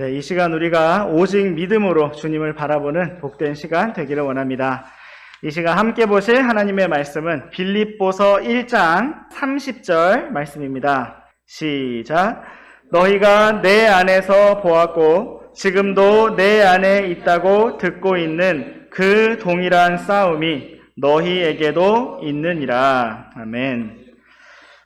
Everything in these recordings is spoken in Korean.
네, 이 시간 우리가 오직 믿음으로 주님을 바라보는 복된 시간 되기를 원합니다. 이 시간 함께 보실 하나님의 말씀은 빌립보서 1장 30절 말씀입니다. 시작. 너희가 내 안에서 보았고 지금도 내 안에 있다고 듣고 있는 그 동일한 싸움이 너희에게도 있느니라. 아멘.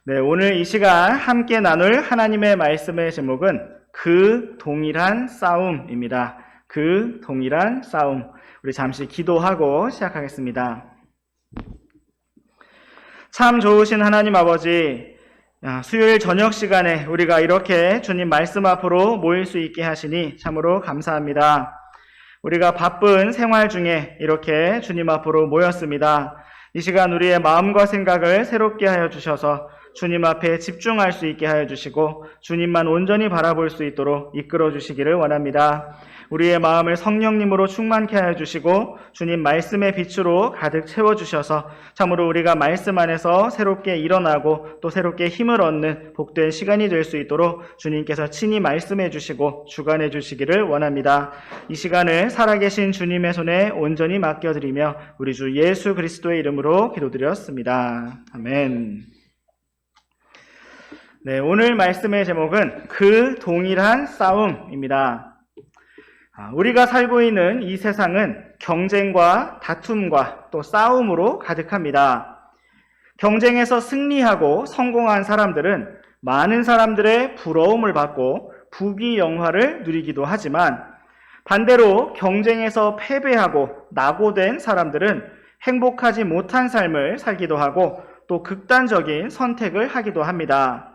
네, 오늘 이 시간 함께 나눌 하나님의 말씀의 제목은 그 동일한 싸움입니다. 그 동일한 싸움. 우리 잠시 기도하고 시작하겠습니다. 참 좋으신 하나님 아버지, 수요일 저녁 시간에 우리가 이렇게 주님 말씀 앞으로 모일 수 있게 하시니 참으로 감사합니다. 우리가 바쁜 생활 중에 이렇게 주님 앞으로 모였습니다. 이 시간 우리의 마음과 생각을 새롭게 하여 주셔서 주님 앞에 집중할 수 있게 하여 주시고 주님만 온전히 바라볼 수 있도록 이끌어 주시기를 원합니다. 우리의 마음을 성령님으로 충만케 하여 주시고 주님 말씀의 빛으로 가득 채워주셔서 참으로 우리가 말씀 안에서 새롭게 일어나고 또 새롭게 힘을 얻는 복된 시간이 될 수 있도록 주님께서 친히 말씀해 주시고 주관해 주시기를 원합니다. 이 시간을 살아계신 주님의 손에 온전히 맡겨드리며 우리 주 예수 그리스도의 이름으로 기도드렸습니다. 아멘. 네, 오늘 말씀의 제목은 그 동일한 싸움입니다. 우리가 살고 있는 이 세상은 경쟁과 다툼과 또 싸움으로 가득합니다. 경쟁에서 승리하고 성공한 사람들은 많은 사람들의 부러움을 받고 부귀영화를 누리기도 하지만 반대로 경쟁에서 패배하고 낙오된 사람들은 행복하지 못한 삶을 살기도 하고 또 극단적인 선택을 하기도 합니다.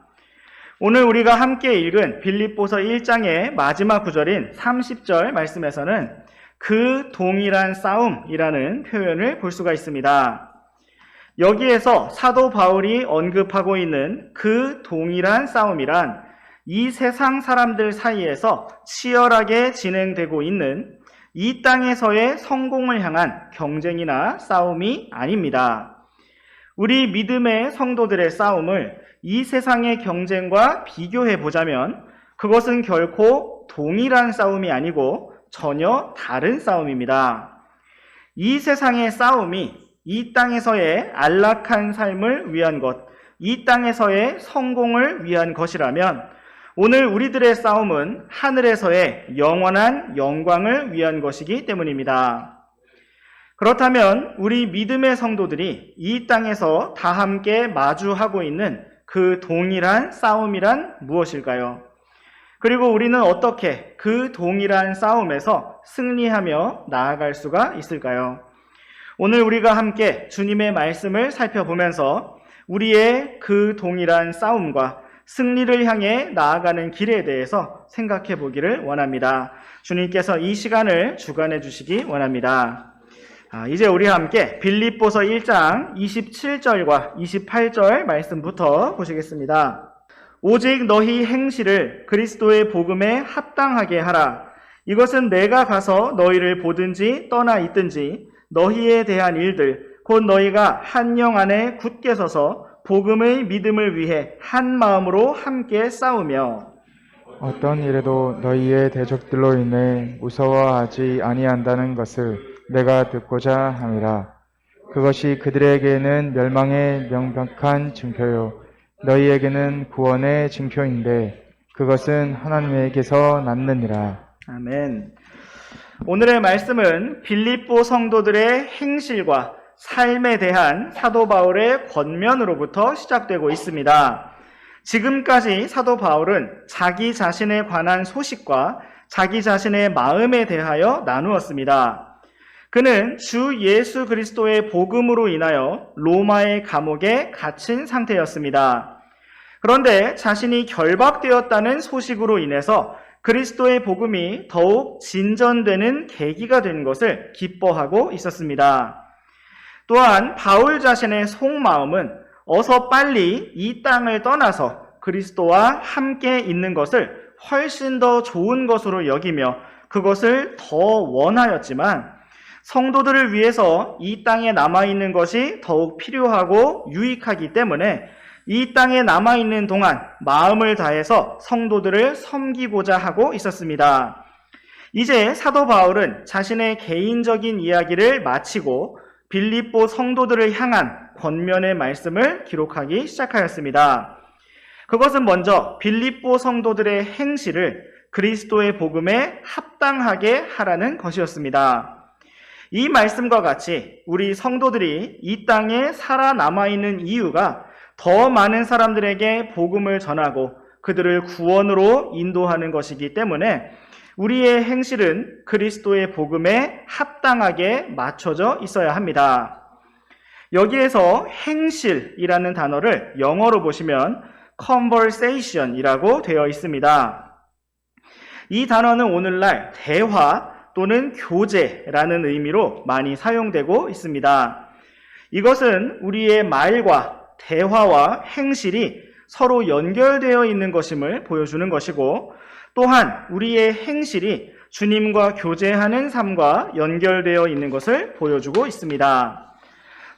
오늘 우리가 함께 읽은 빌립보서 1장의 마지막 구절인 30절 말씀에서는 그 동일한 싸움이라는 표현을 볼 수가 있습니다. 여기에서 사도 바울이 언급하고 있는 그 동일한 싸움이란 이 세상 사람들 사이에서 치열하게 진행되고 있는 이 땅에서의 성공을 향한 경쟁이나 싸움이 아닙니다. 우리 믿음의 성도들의 싸움을 이 세상의 경쟁과 비교해 보자면 그것은 결코 동일한 싸움이 아니고 전혀 다른 싸움입니다. 이 세상의 싸움이 이 땅에서의 안락한 삶을 위한 것, 이 땅에서의 성공을 위한 것이라면 오늘 우리들의 싸움은 하늘에서의 영원한 영광을 위한 것이기 때문입니다. 그렇다면 우리 믿음의 성도들이 이 땅에서 다 함께 마주하고 있는 그 동일한 싸움이란 무엇일까요? 그리고 우리는 어떻게 그 동일한 싸움에서 승리하며 나아갈 수가 있을까요? 오늘 우리가 함께 주님의 말씀을 살펴보면서 우리의 그 동일한 싸움과 승리를 향해 나아가는 길에 대해서 생각해 보기를 원합니다. 주님께서 이 시간을 주관해 주시기 원합니다. 이제 우리 함께 빌립보서 1장 27절과 28절 말씀부터 보시겠습니다. 오직 너희 행실을 그리스도의 복음에 합당하게 하라. 이것은 내가 가서 너희를 보든지 떠나 있든지 너희에 대한 일들 곧 너희가 한 영 안에 굳게 서서 복음의 믿음을 위해 한 마음으로 함께 싸우며 어떤 일에도 너희의 대적들로 인해 무서워하지 아니한다는 것을 내가 듣고자 함이라. 그것이 그들에게는 멸망의 명백한 징표요 너희에게는 구원의 징표인데 그것은 하나님에게서 났느니라. 아멘. 오늘의 말씀은 빌립보 성도들의 행실과 삶에 대한 사도 바울의 권면으로부터 시작되고 있습니다. 지금까지 사도 바울은 자기 자신에 관한 소식과 자기 자신의 마음에 대하여 나누었습니다. 그는 주 예수 그리스도의 복음으로 인하여 로마의 감옥에 갇힌 상태였습니다. 그런데 자신이 결박되었다는 소식으로 인해서 그리스도의 복음이 더욱 진전되는 계기가 된 것을 기뻐하고 있었습니다. 또한 바울 자신의 속마음은 어서 빨리 이 땅을 떠나서 그리스도와 함께 있는 것을 훨씬 더 좋은 것으로 여기며 그것을 더 원하였지만 성도들을 위해서 이 땅에 남아있는 것이 더욱 필요하고 유익하기 때문에 이 땅에 남아있는 동안 마음을 다해서 성도들을 섬기고자 하고 있었습니다. 이제 사도 바울은 자신의 개인적인 이야기를 마치고 빌립보 성도들을 향한 권면의 말씀을 기록하기 시작하였습니다. 그것은 먼저 빌립보 성도들의 행실을 그리스도의 복음에 합당하게 하라는 것이었습니다. 이 말씀과 같이 우리 성도들이 이 땅에 살아남아있는 이유가 더 많은 사람들에게 복음을 전하고 그들을 구원으로 인도하는 것이기 때문에 우리의 행실은 그리스도의 복음에 합당하게 맞춰져 있어야 합니다. 여기에서 행실이라는 단어를 영어로 보시면 conversation이라고 되어 있습니다. 이 단어는 오늘날 대화 또는 교제라는 의미로 많이 사용되고 있습니다. 이것은 우리의 말과 대화와 행실이 서로 연결되어 있는 것임을 보여주는 것이고, 또한 우리의 행실이 주님과 교제하는 삶과 연결되어 있는 것을 보여주고 있습니다.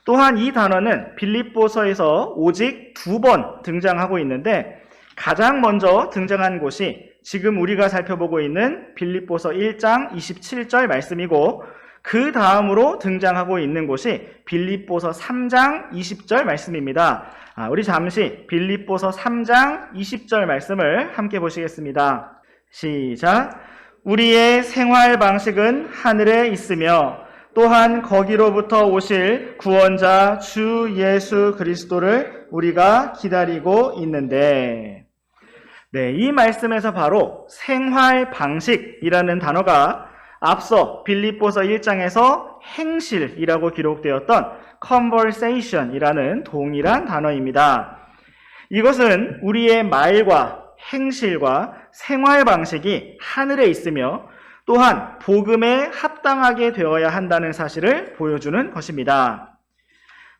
또한 이 단어는 빌립보서에서 오직 2번 등장하고 있는데, 가장 먼저 등장한 곳이 지금 우리가 살펴보고 있는 빌립보서 1장 27절 말씀이고, 그 다음으로 등장하고 있는 곳이 빌립보서 3장 20절 말씀입니다. 우리 잠시 빌립보서 3장 20절 말씀을 함께 보시겠습니다. 시작. 우리의 생활 방식은 하늘에 있으며 또한 거기로부터 오실 구원자 주 예수 그리스도를 우리가 기다리고 있는데, 이 말씀에서 바로 생활 방식이라는 단어가 앞서 빌립보서 1장에서 행실이라고 기록되었던 conversation이라는 동일한 단어입니다. 이것은 우리의 말과 행실과 생활 방식이 하늘에 있으며 또한 복음에 합당하게 되어야 한다는 사실을 보여주는 것입니다.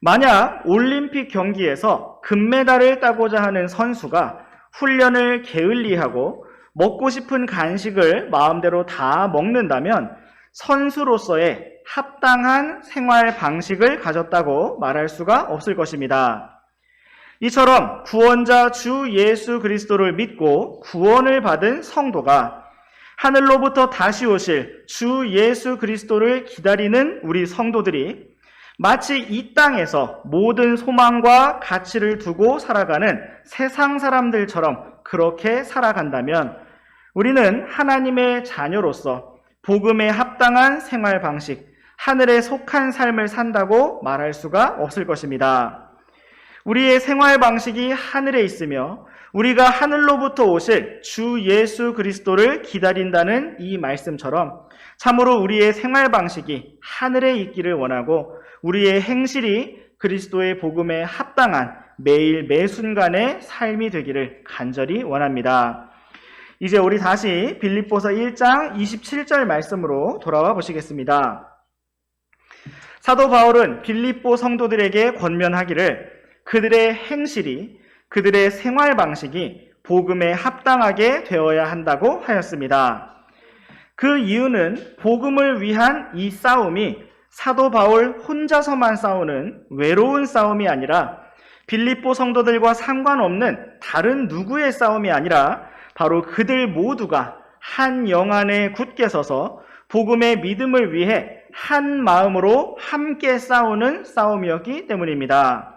만약 올림픽 경기에서 금메달을 따고자 하는 선수가 훈련을 게을리하고 먹고 싶은 간식을 마음대로 다 먹는다면 선수로서의 합당한 생활 방식을 가졌다고 말할 수가 없을 것입니다. 이처럼 구원자 주 예수 그리스도를 믿고 구원을 받은 성도가 하늘로부터 다시 오실 주 예수 그리스도를 기다리는 우리 성도들이 마치 이 땅에서 모든 소망과 가치를 두고 살아가는 세상 사람들처럼 그렇게 살아간다면 우리는 하나님의 자녀로서 복음에 합당한 생활 방식, 하늘에 속한 삶을 산다고 말할 수가 없을 것입니다. 우리의 생활 방식이 하늘에 있으며 우리가 하늘로부터 오실 주 예수 그리스도를 기다린다는 이 말씀처럼 참으로 우리의 생활 방식이 하늘에 있기를 원하고 우리의 행실이 그리스도의 복음에 합당한 매일 매 순간의 삶이 되기를 간절히 원합니다. 이제 우리 다시 빌립보서 1장 27절 말씀으로 돌아와 보시겠습니다. 사도 바울은 빌립보 성도들에게 권면하기를 그들의 행실이, 그들의 생활 방식이 복음에 합당하게 되어야 한다고 하였습니다. 그 이유는 복음을 위한 이 싸움이 사도 바울 혼자서만 싸우는 외로운 싸움이 아니라 빌립보 성도들과 상관없는 다른 누구의 싸움이 아니라 바로 그들 모두가 한 영 안에 굳게 서서 복음의 믿음을 위해 한 마음으로 함께 싸우는 싸움이었기 때문입니다.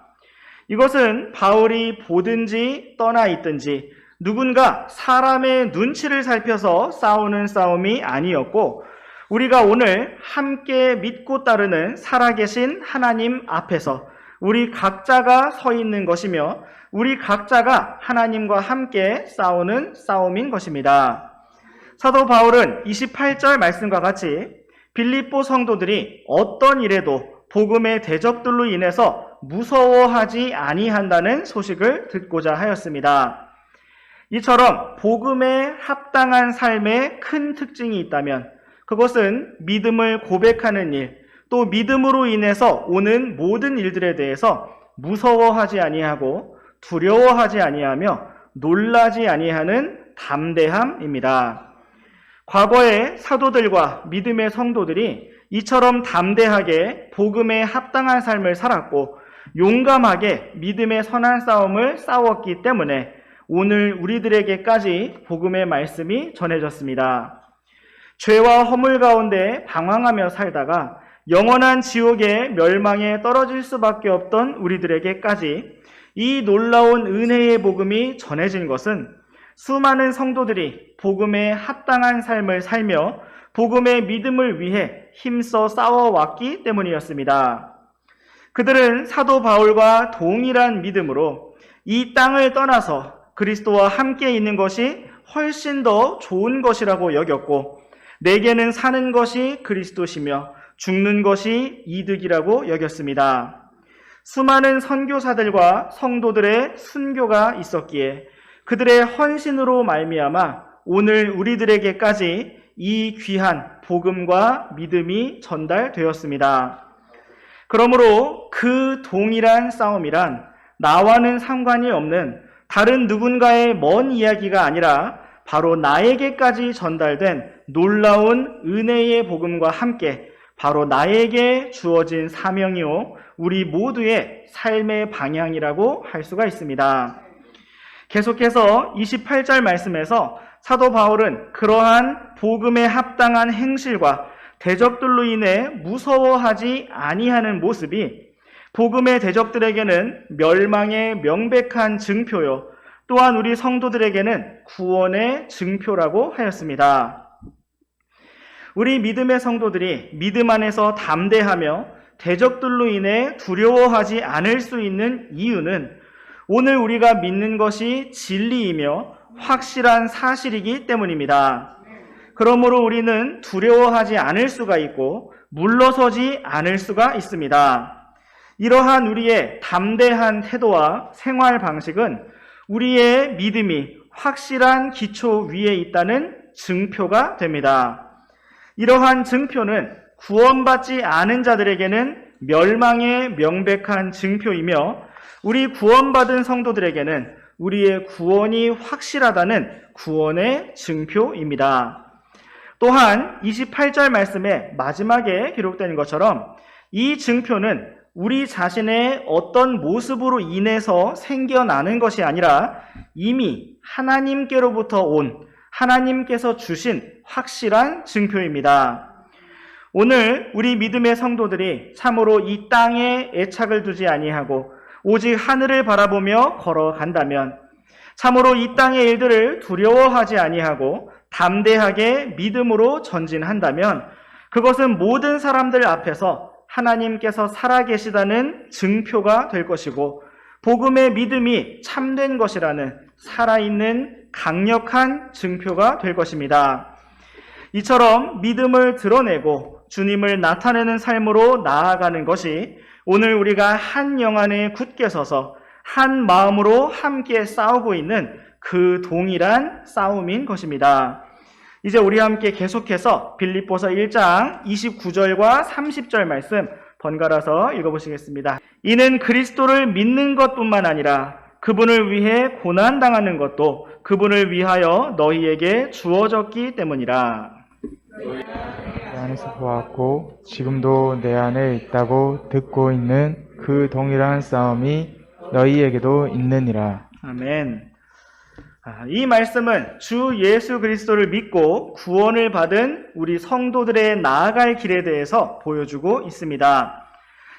이것은 바울이 보든지 떠나 있든지 누군가 사람의 눈치를 살펴서 싸우는 싸움이 아니었고 우리가 오늘 함께 믿고 따르는 살아계신 하나님 앞에서 우리 각자가 서 있는 것이며 우리 각자가 하나님과 함께 싸우는 싸움인 것입니다. 사도 바울은 28절 말씀과 같이 빌립보 성도들이 어떤 일에도 복음의 대적들로 인해서 무서워하지 아니한다는 소식을 듣고자 하였습니다. 이처럼 복음에 합당한 삶의 큰 특징이 있다면 그것은 믿음을 고백하는 일, 또 믿음으로 인해서 오는 모든 일들에 대해서 무서워하지 아니하고 두려워하지 아니하며 놀라지 아니하는 담대함입니다. 과거의 사도들과 믿음의 성도들이 이처럼 담대하게 복음에 합당한 삶을 살았고 용감하게 믿음의 선한 싸움을 싸웠기 때문에 오늘 우리들에게까지 복음의 말씀이 전해졌습니다. 죄와 허물 가운데 방황하며 살다가 영원한 지옥의 멸망에 떨어질 수밖에 없던 우리들에게까지 이 놀라운 은혜의 복음이 전해진 것은 수많은 성도들이 복음에 합당한 삶을 살며 복음의 믿음을 위해 힘써 싸워왔기 때문이었습니다. 그들은 사도 바울과 동일한 믿음으로 이 땅을 떠나서 그리스도와 함께 있는 것이 훨씬 더 좋은 것이라고 여겼고, 내게는 사는 것이 그리스도시며 죽는 것이 이득이라고 여겼습니다. 수많은 선교사들과 성도들의 순교가 있었기에 그들의 헌신으로 말미암아 오늘 우리들에게까지 이 귀한 복음과 믿음이 전달되었습니다. 그러므로 그 동일한 싸움이란 나와는 상관이 없는 다른 누군가의 먼 이야기가 아니라 바로 나에게까지 전달된 놀라운 은혜의 복음과 함께 바로 나에게 주어진 사명이요 우리 모두의 삶의 방향이라고 할 수가 있습니다. 계속해서 28절 말씀에서 사도 바울은 그러한 복음에 합당한 행실과 대적들로 인해 무서워하지 아니하는 모습이 복음의 대적들에게는 멸망의 명백한 증표요, 또한 우리 성도들에게는 구원의 증표라고 하였습니다. 우리 믿음의 성도들이 믿음 안에서 담대하며 대적들로 인해 두려워하지 않을 수 있는 이유는 오늘 우리가 믿는 것이 진리이며 확실한 사실이기 때문입니다. 그러므로 우리는 두려워하지 않을 수가 있고 물러서지 않을 수가 있습니다. 이러한 우리의 담대한 태도와 생활 방식은 우리의 믿음이 확실한 기초 위에 있다는 증표가 됩니다. 이러한 증표는 구원받지 않은 자들에게는 멸망의 명백한 증표이며 우리 구원받은 성도들에게는 우리의 구원이 확실하다는 구원의 증표입니다. 또한 28절 말씀의 마지막에 기록된 것처럼 이 증표는 우리 자신의 어떤 모습으로 인해서 생겨나는 것이 아니라 이미 하나님께로부터 온 하나님께서 주신 확실한 증표입니다. 오늘 우리 믿음의 성도들이 참으로 이 땅에 애착을 두지 아니하고 오직 하늘을 바라보며 걸어간다면, 참으로 이 땅의 일들을 두려워하지 아니하고 담대하게 믿음으로 전진한다면 그것은 모든 사람들 앞에서 하나님께서 살아계시다는 증표가 될 것이고 복음의 믿음이 참된 것이라는 살아있는 강력한 증표가 될 것입니다. 이처럼 믿음을 드러내고 주님을 나타내는 삶으로 나아가는 것이 오늘 우리가 한 영 안에 굳게 서서 한 마음으로 함께 싸우고 있는 그 동일한 싸움인 것입니다. 이제 우리 함께 계속해서 빌립보서 1장 29절과 30절 말씀 번갈아서 읽어보시겠습니다. 이는 그리스도를 믿는 것뿐만 아니라 그분을 위해 고난당하는 것도 그분을 위하여 너희에게 주어졌기 때문이라. 내 안에서 보았고 지금도 내 안에 있다고 듣고 있는 그 동일한 싸움이 너희에게도 있느니라. 아멘. 이 말씀은 주 예수 그리스도를 믿고 구원을 받은 우리 성도들의 나아갈 길에 대해서 보여주고 있습니다.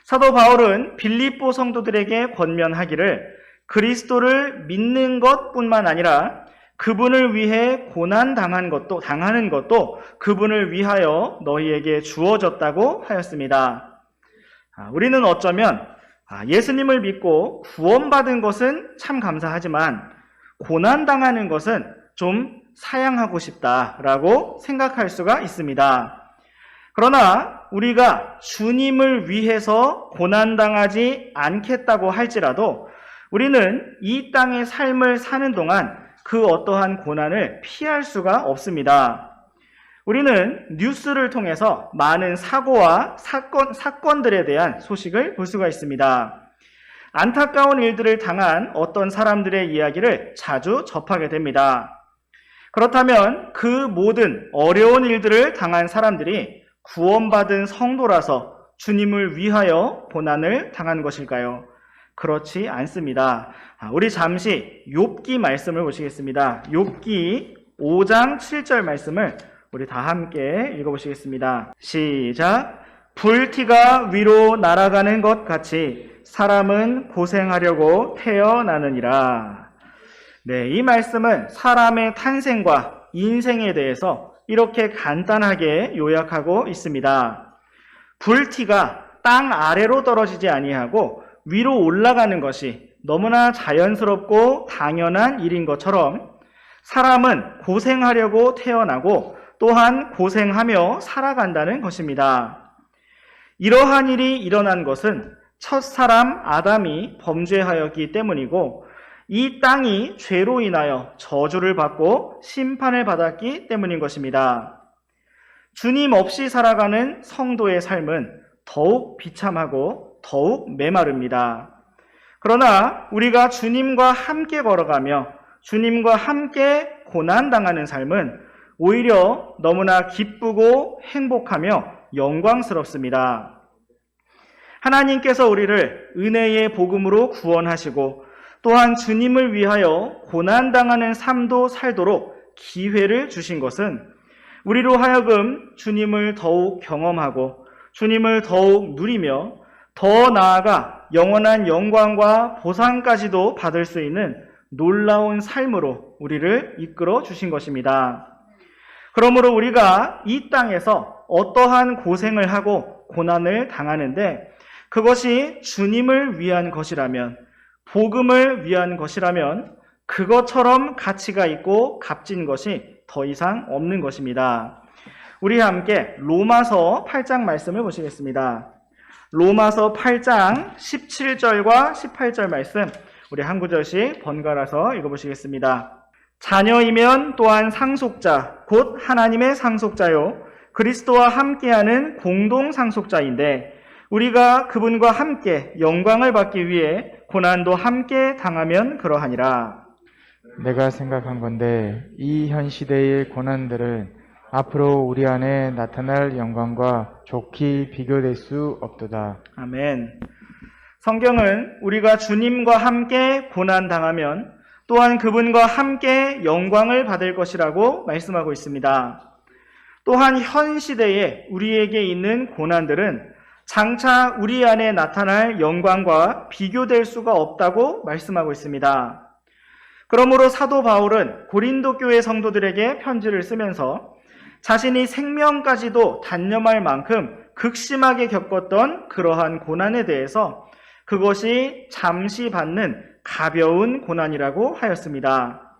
사도 바울은 빌립보 성도들에게 권면하기를 그리스도를 믿는 것뿐만 아니라 그분을 위해 고난 당하는 것도 그분을 위하여 너희에게 주어졌다고 하였습니다. 우리는 어쩌면 예수님을 믿고 구원받은 것은 참 감사하지만 고난당하는 것은 좀 사양하고 싶다라고 생각할 수가 있습니다. 그러나 우리가 주님을 위해서 고난당하지 않겠다고 할지라도 우리는 이 땅의 삶을 사는 동안 그 어떠한 고난을 피할 수가 없습니다. 우리는 뉴스를 통해서 많은 사고와 사건들에 대한 소식을 볼 수가 있습니다. 안타까운 일들을 당한 어떤 사람들의 이야기를 자주 접하게 됩니다. 그렇다면 그 모든 어려운 일들을 당한 사람들이 구원받은 성도라서 주님을 위하여 고난을 당한 것일까요? 그렇지 않습니다. 우리 잠시 욥기 말씀을 보시겠습니다. 욥기 5장 7절 말씀을 우리 다 함께 읽어보시겠습니다. 시작. 불티가 위로 날아가는 것 같이 사람은 고생하려고 태어나느니라. 네, 이 말씀은 사람의 탄생과 인생에 대해서 이렇게 간단하게 요약하고 있습니다. 불티가 땅 아래로 떨어지지 아니하고 위로 올라가는 것이 너무나 자연스럽고 당연한 일인 것처럼 사람은 고생하려고 태어나고 또한 고생하며 살아간다는 것입니다. 이러한 일이 일어난 것은 첫 사람 아담이 범죄하였기 때문이고 이 땅이 죄로 인하여 저주를 받고 심판을 받았기 때문인 것입니다. 주님 없이 살아가는 성도의 삶은 더욱 비참하고 더욱 메마릅니다. 그러나 우리가 주님과 함께 걸어가며 주님과 함께 고난당하는 삶은 오히려 너무나 기쁘고 행복하며 영광스럽습니다. 하나님께서 우리를 은혜의 복음으로 구원하시고 또한 주님을 위하여 고난당하는 삶도 살도록 기회를 주신 것은 우리로 하여금 주님을 더욱 경험하고 주님을 더욱 누리며 더 나아가 영원한 영광과 보상까지도 받을 수 있는 놀라운 삶으로 우리를 이끌어 주신 것입니다. 그러므로 우리가 이 땅에서 어떠한 고생을 하고 고난을 당하는데 그것이 주님을 위한 것이라면, 복음을 위한 것이라면 그것처럼 가치가 있고 값진 것이 더 이상 없는 것입니다. 우리 함께 로마서 8장 말씀을 보시겠습니다. 로마서 8장 17절과 18절 말씀 우리 한 구절씩 번갈아서 읽어보시겠습니다. 자녀이면 또한 상속자, 곧 하나님의 상속자요 그리스도와 함께하는 공동 상속자인데 우리가 그분과 함께 영광을 받기 위해 고난도 함께 당하면 그러하니라. 내가 생각한 건데 이 현 시대의 고난들은 앞으로 우리 안에 나타날 영광과 좋게 비교될 수 없도다. 아멘. 성경은 우리가 주님과 함께 고난당하면 또한 그분과 함께 영광을 받을 것이라고 말씀하고 있습니다. 또한 현 시대에 우리에게 있는 고난들은 장차 우리 안에 나타날 영광과 비교될 수가 없다고 말씀하고 있습니다. 그러므로 사도 바울은 고린도 교회 성도들에게 편지를 쓰면서 자신이 생명까지도 단념할 만큼 극심하게 겪었던 그러한 고난에 대해서 그것이 잠시 받는 가벼운 고난이라고 하였습니다.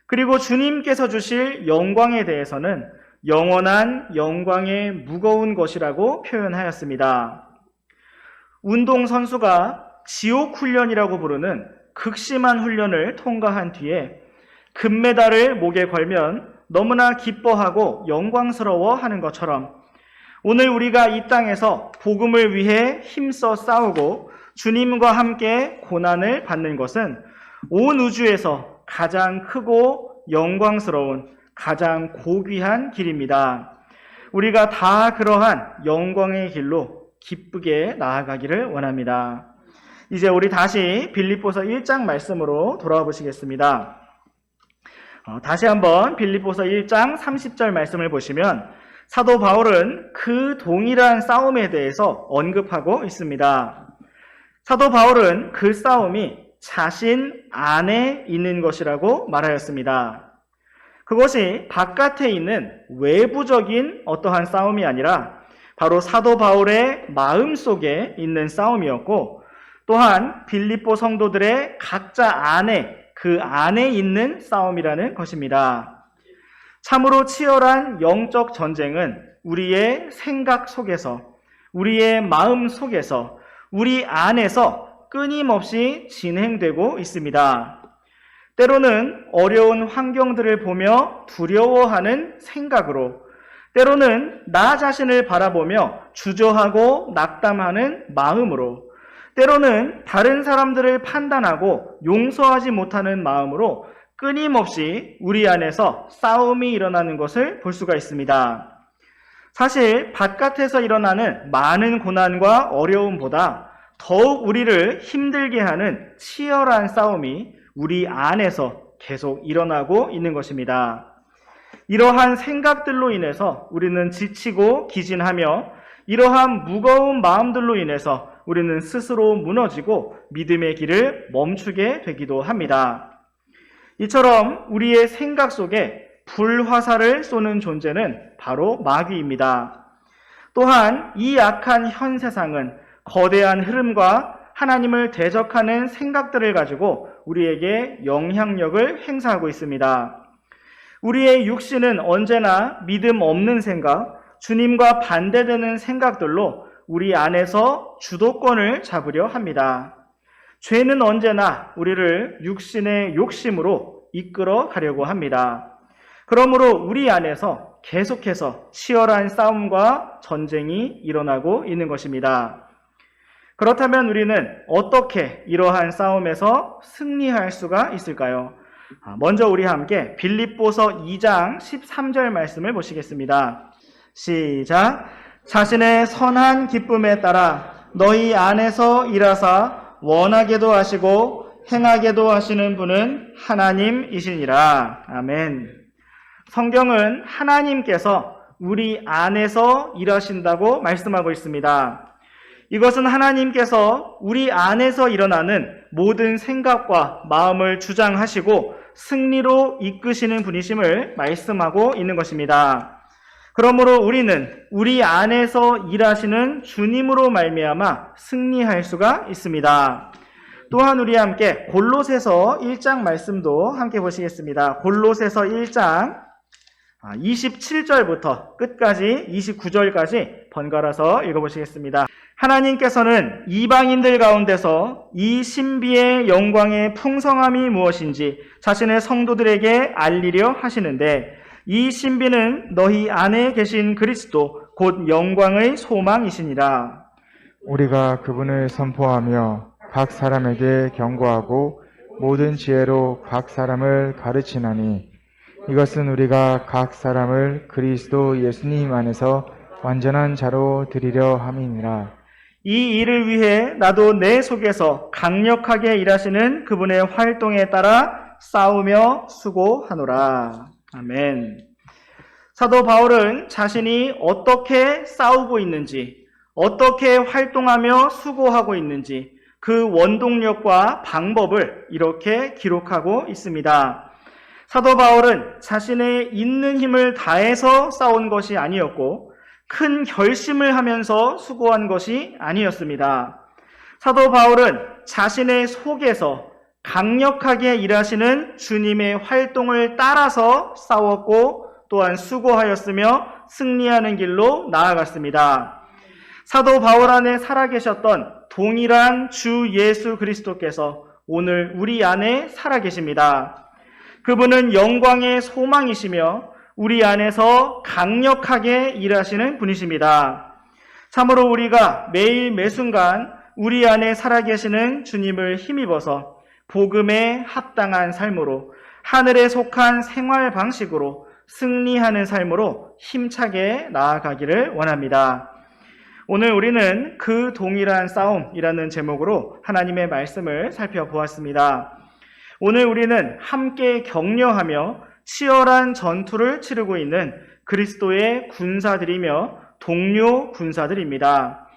그리고 주님께서 주실 영광에 대해서는 영원한 영광의 무거운 것이라고 표현하였습니다. 운동선수가 지옥훈련이라고 부르는 극심한 훈련을 통과한 뒤에 금메달을 목에 걸면 너무나 기뻐하고 영광스러워 하는 것처럼 오늘 우리가 이 땅에서 복음을 위해 힘써 싸우고 주님과 함께 고난을 받는 것은 온 우주에서 가장 크고 영광스러운 가장 고귀한 길입니다. 우리가 다 그러한 영광의 길로 기쁘게 나아가기를 원합니다. 이제 우리 다시 빌립보서 1장 말씀으로 돌아와 보시겠습니다. 다시 한번 빌립보서 1장 30절 말씀을 보시면 사도 바울은 그 동일한 싸움에 대해서 언급하고 있습니다. 사도 바울은 그 싸움이 자신 안에 있는 것이라고 말하였습니다. 그것이 바깥에 있는 외부적인 어떠한 싸움이 아니라 바로 사도 바울의 마음 속에 있는 싸움이었고 또한 빌립보 성도들의 각자 안에 그 안에 있는 싸움이라는 것입니다. 참으로 치열한 영적 전쟁은 우리의 생각 속에서 우리의 마음 속에서 우리 안에서 끊임없이 진행되고 있습니다. 때로는 어려운 환경들을 보며 두려워하는 생각으로, 때로는 나 자신을 바라보며 주저하고 낙담하는 마음으로, 때로는 다른 사람들을 판단하고 용서하지 못하는 마음으로 끊임없이 우리 안에서 싸움이 일어나는 것을 볼 수가 있습니다. 사실 바깥에서 일어나는 많은 고난과 어려움보다 더욱 우리를 힘들게 하는 치열한 싸움이 우리 안에서 계속 일어나고 있는 것입니다. 이러한 생각들로 인해서 우리는 지치고 기진하며 이러한 무거운 마음들로 인해서 우리는 스스로 무너지고 믿음의 길을 멈추게 되기도 합니다. 이처럼 우리의 생각 속에 불화살을 쏘는 존재는 바로 마귀입니다. 또한 이 악한 현 세상은 거대한 흐름과 하나님을 대적하는 생각들을 가지고 우리에게 영향력을 행사하고 있습니다. 우리의 육신은 언제나 믿음 없는 생각, 주님과 반대되는 생각들로 우리 안에서 주도권을 잡으려 합니다. 죄는 언제나 우리를 육신의 욕심으로 이끌어 가려고 합니다. 그러므로 우리 안에서 계속해서 치열한 싸움과 전쟁이 일어나고 있는 것입니다. 그렇다면 우리는 어떻게 이러한 싸움에서 승리할 수가 있을까요? 먼저 우리 함께 빌립보서 2장 13절 말씀을 보시겠습니다. 시작. 자신의 선한 기쁨에 따라 너희 안에서 일하사 원하게도 하시고 행하게도 하시는 분은 하나님이시니라. 아멘. 성경은 하나님께서 우리 안에서 일하신다고 말씀하고 있습니다. 이것은 하나님께서 우리 안에서 일어나는 모든 생각과 마음을 주장하시고 승리로 이끄시는 분이심을 말씀하고 있는 것입니다. 그러므로 우리는 우리 안에서 일하시는 주님으로 말미암아 승리할 수가 있습니다. 또한 우리 함께 골로새서 1장 말씀도 함께 보시겠습니다. 골로새서 1장 27절부터 끝까지 29절까지 번갈아서 읽어보시겠습니다. 하나님께서는 이방인들 가운데서 이 신비의 영광의 풍성함이 무엇인지 자신의 성도들에게 알리려 하시는데 이 신비는 너희 안에 계신 그리스도 곧 영광의 소망이시니라. 우리가 그분을 선포하며 각 사람에게 경고하고 모든 지혜로 각 사람을 가르치나니 이것은 우리가 각 사람을 그리스도 예수님 안에서 완전한 자로 드리려 함이니라. 이 일을 위해 나도 내 속에서 강력하게 일하시는 그분의 활동에 따라 싸우며 수고하노라. 아멘. 사도 바울은 자신이 어떻게 싸우고 있는지, 어떻게 활동하며 수고하고 있는지 그 원동력과 방법을 이렇게 기록하고 있습니다. 사도 바울은 자신의 있는 힘을 다해서 싸운 것이 아니었고 큰 결심을 하면서 수고한 것이 아니었습니다. 사도 바울은 자신의 속에서 강력하게 일하시는 주님의 활동을 따라서 싸웠고 또한 수고하였으며 승리하는 길로 나아갔습니다. 사도 바울 안에 살아계셨던 동일한 주 예수 그리스도께서 오늘 우리 안에 살아계십니다. 그분은 영광의 소망이시며 우리 안에서 강력하게 일하시는 분이십니다. 참으로 우리가 매일 매순간 우리 안에 살아계시는 주님을 힘입어서 복음에 합당한 삶으로 하늘에 속한 생활 방식으로 승리하는 삶으로 힘차게 나아가기를 원합니다. 오늘 우리는 그 동일한 싸움이라는 제목으로 하나님의 말씀을 살펴보았습니다. 오늘 우리는 함께 격려하며 치열한 전투를 치르고 있는 그리스도의 군사들이며 동료 군사들입니다.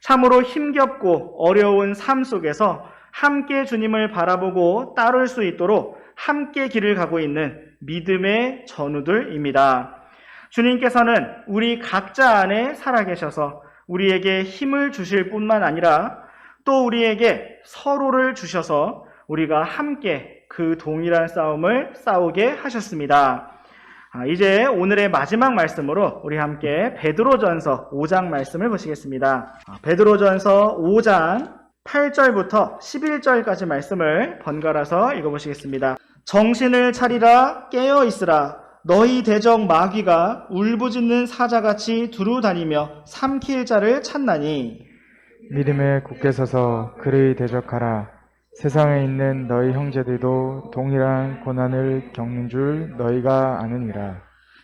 참으로 힘겹고 어려운 삶 속에서 함께 주님을 바라보고 따를 수 있도록 함께 길을 가고 있는 믿음의 전우들입니다. 주님께서는 우리 각자 안에 살아계셔서 우리에게 힘을 주실 뿐만 아니라 또 우리에게 서로를 주셔서 우리가 함께 그 동일한 싸움을 싸우게 하셨습니다. 이제 오늘의 마지막 말씀으로 우리 함께 베드로전서 5장 말씀을 보시겠습니다. 베드로전서 5장 8절부터 11절까지 말씀을 번갈아서 읽어보시겠습니다. 정신을 차리라 깨어 있으라 너희 대적 마귀가 울부짖는 사자같이 두루다니며 삼킬 자를 찾나니 믿음에 굳게 서서 그를 대적하라. 세상에 있는 너희 형제들도 동일한 고난을 겪는 줄 너희가 아느니라.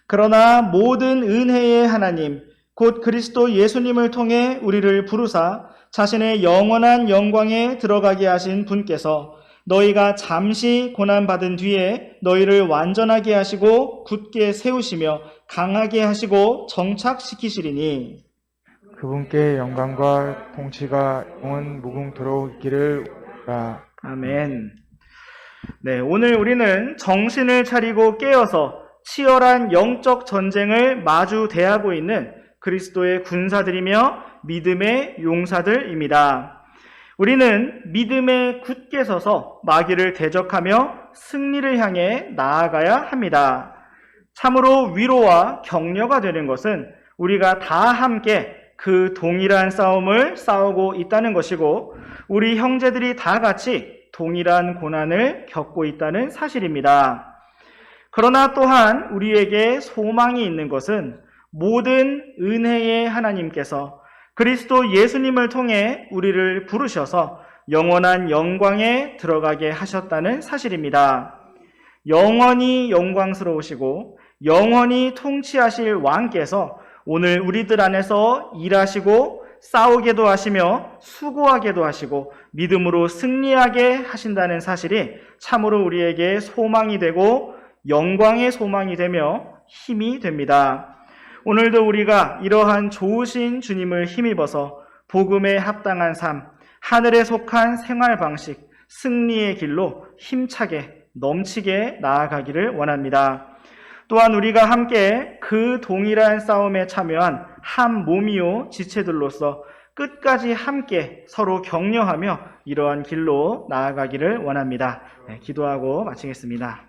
그러나 모든 은혜의 하나님 곧 그리스도 예수님을 통해 우리를 부르사 자신의 영원한 영광에 들어가게 하신 분께서 너희가 잠시 고난받은 뒤에 너희를 완전하게 하시고 굳게 세우시며 강하게 하시고 정착시키시리니 그분께 영광과 통치가 영원 무궁토록 있기를 원하노라. 아멘. 네, 오늘 우리는 정신을 차리고 깨어서 치열한 영적 전쟁을 마주 대하고 있는 그리스도의 군사들이며 믿음의 용사들입니다. 우리는 믿음에 굳게 서서 마귀를 대적하며 승리를 향해 나아가야 합니다. 참으로 위로와 격려가 되는 것은 우리가 다 함께 그 동일한 싸움을 싸우고 있다는 것이고 우리 형제들이 다 같이 동일한 고난을 겪고 있다는 사실입니다. 그러나 또한 우리에게 소망이 있는 것은 모든 은혜의 하나님께서 그리스도 예수님을 통해 우리를 부르셔서 영원한 영광에 들어가게 하셨다는 사실입니다. 영원히 영광스러우시고 영원히 통치하실 왕께서 오늘 우리들 안에서 일하시고 싸우게도 하시며 수고하게도 하시고 믿음으로 승리하게 하신다는 사실이 참으로 우리에게 소망이 되고 영광의 소망이 되며 힘이 됩니다. 오늘도 우리가 이러한 좋으신 주님을 힘입어서 복음에 합당한 삶, 하늘에 속한 생활 방식, 승리의 길로 힘차게 넘치게 나아가기를 원합니다. 또한 우리가 함께 그 동일한 싸움에 참여한 한 몸이요 지체들로서 끝까지 함께 서로 격려하며 이러한 길로 나아가기를 원합니다. 네, 기도하고 마치겠습니다.